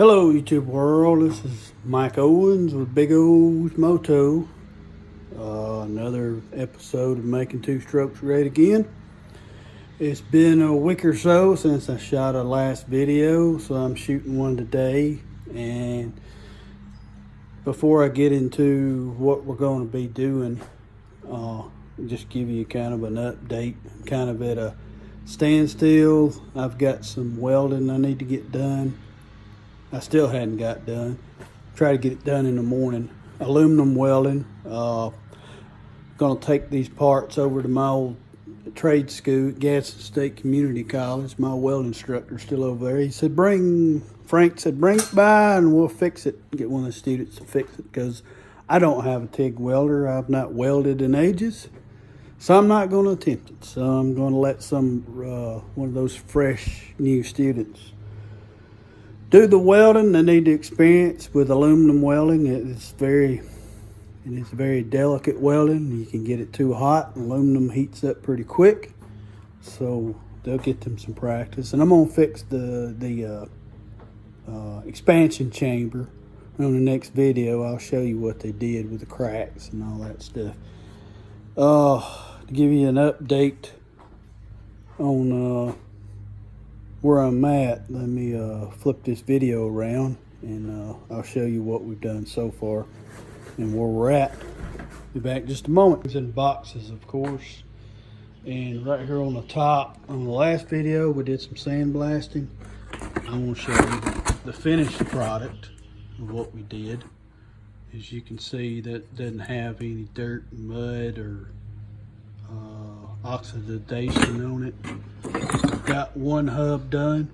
Hello YouTube world, this is Mike Owens with Big O's Moto. Another episode of Making Two Strokes Great Again. It's been a week or so since I shot a last video, so I'm shooting one today. And before I get into what we're going to be doing, just give you kind of an update. I'm kind of at a standstill. I've got some welding I need to get done. I still hadn't got done. Try to get it done in the morning. Aluminum welding. Gonna take these parts over to my old trade school at Gadsden State Community College. My welding instructor's still over there. He said, Frank said, bring it by and we'll fix it. Get one of the students to fix it because I don't have a TIG welder. I've not welded in ages. So I'm not gonna attempt it. So I'm gonna let one of those fresh new students do the welding. They need the experience with aluminum welding. It is very delicate welding. You can get it too hot. Aluminum heats up pretty quick, so they'll get them some practice. And I'm gonna fix the expansion chamber. On the next video, I'll show you what they did with the cracks and all that stuff. To give you an update on where I'm at, let me flip this video around and I'll show you what we've done so far and where we're at. Be back in just a moment. It's in boxes, of course. And right here on the top, on the last video, we did some sandblasting. I want to show you the finished product of what we did. As you can see, that doesn't have any dirt, mud, or oxidation on it. Got one hub done.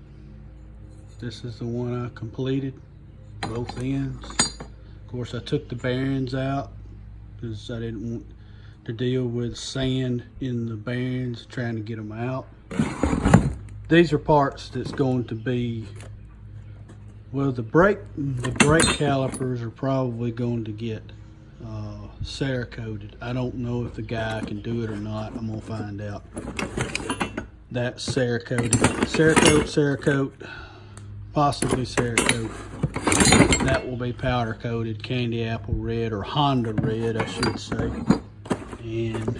This is the one I completed, both ends. Of course, I took the bearings out because I didn't want to deal with sand in the bearings, trying to get them out. These are parts that's going to be, well, the brake calipers are probably going to get Cerakoted. I don't know if the guy can do it or not. I'm gonna find out. That's Cerakoted. Cerakote, possibly Cerakote. That will be powder coated, candy apple red, or Honda red, I should say. And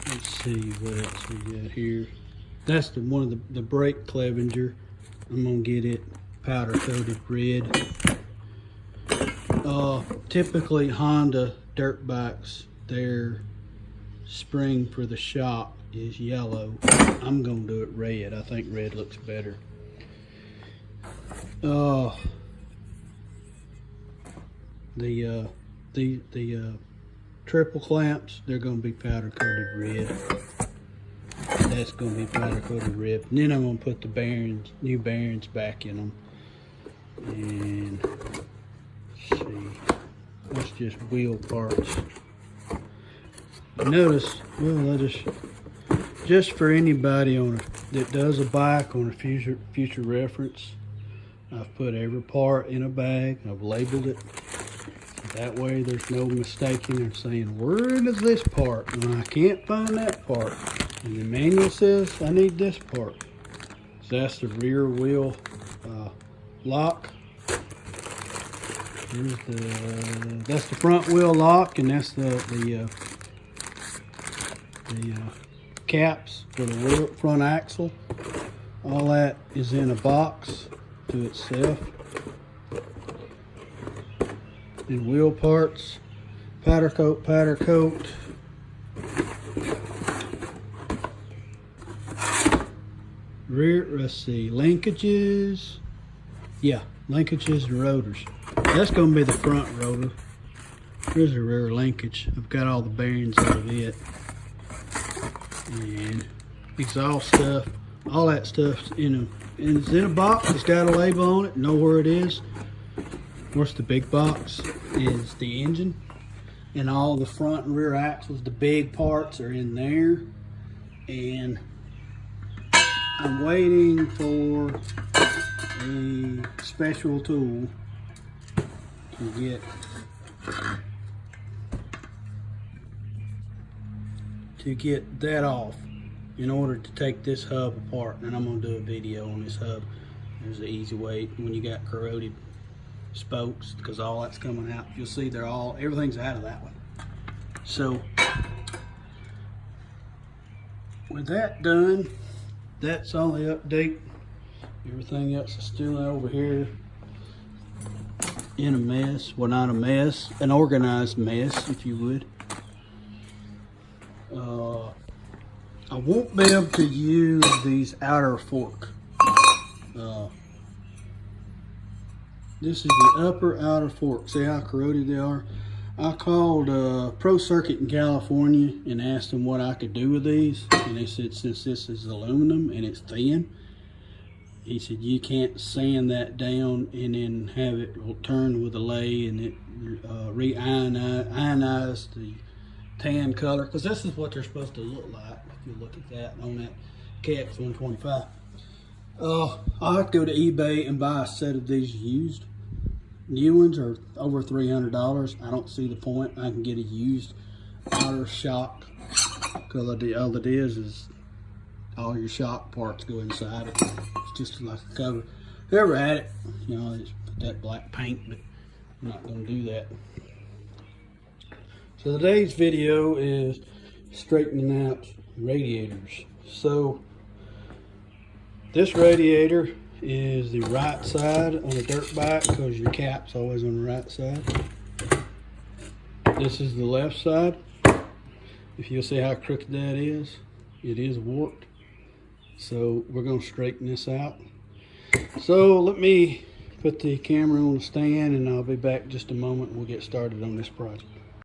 let's see what else we got here. That's one of the brake clevenger. I'm gonna get it powder coated red. Typically Honda dirt bikes, their spring for the shock is yellow. I'm gonna do it red. I think red looks better. The triple clamps, they're gonna be powder coated red. That's gonna be powder coated red. And then I'm gonna put the bearings, new bearings back in them. And let's see, that's just wheel parts. Notice, well, just for anybody that does a bike on a future reference, I've put every part in a bag. I've labeled it. That way there's no mistaking or saying, where is this part? And I can't find that part. And the manual says I need this part. So that's the rear wheel lock. That's the front wheel lock, and that's the caps for the front axle. All that is in a box to itself. And wheel parts, powder coat. Rear, let's see, linkages. Yeah, linkages and rotors. That's going to be the front rotor. Here's the rear linkage. I've got all the bearings out of it. And exhaust stuff. All that stuff's and it's in a box. It's got a label on it. Know where it is. Of course, the big box is the engine. And all the front and rear axles, the big parts are in there. And I'm waiting for a special tool to get that off in order to take this hub apart. And I'm going to do a video on this hub. There's the easy way when you got corroded spokes, because all that's coming out. You'll see everything's out of that one. So with that done, that's all the update. Everything else is still over here in a mess. Well, not a mess, an organized mess, if you would. I won't be able to use these outer fork. This is the upper outer fork. See how corroded they are? I called Pro Circuit in California and asked them what I could do with these. And they said, since this is aluminum and it's thin, he said, you can't sand that down and then have it turn with a lathe and it re-ionize the tan color. Because this is what they're supposed to look like if you look at that on that KX 125. I'll have to go to eBay and buy a set of these used. New ones are over $300. I don't see the point. I can get a used outer shock, because all it is all your shock parts go inside it. It's just like a cover. Whoever had it, you know, just put that black paint, but I'm not going to do that. So today's video is straightening out radiators. So this radiator is the right side on a dirt bike, because your cap's always on the right side. This is the left side. If you'll see how crooked that is, it is warped. So we're going to straighten this out. So let me put the camera on the stand and I'll be back in just a moment. We'll get started on this project.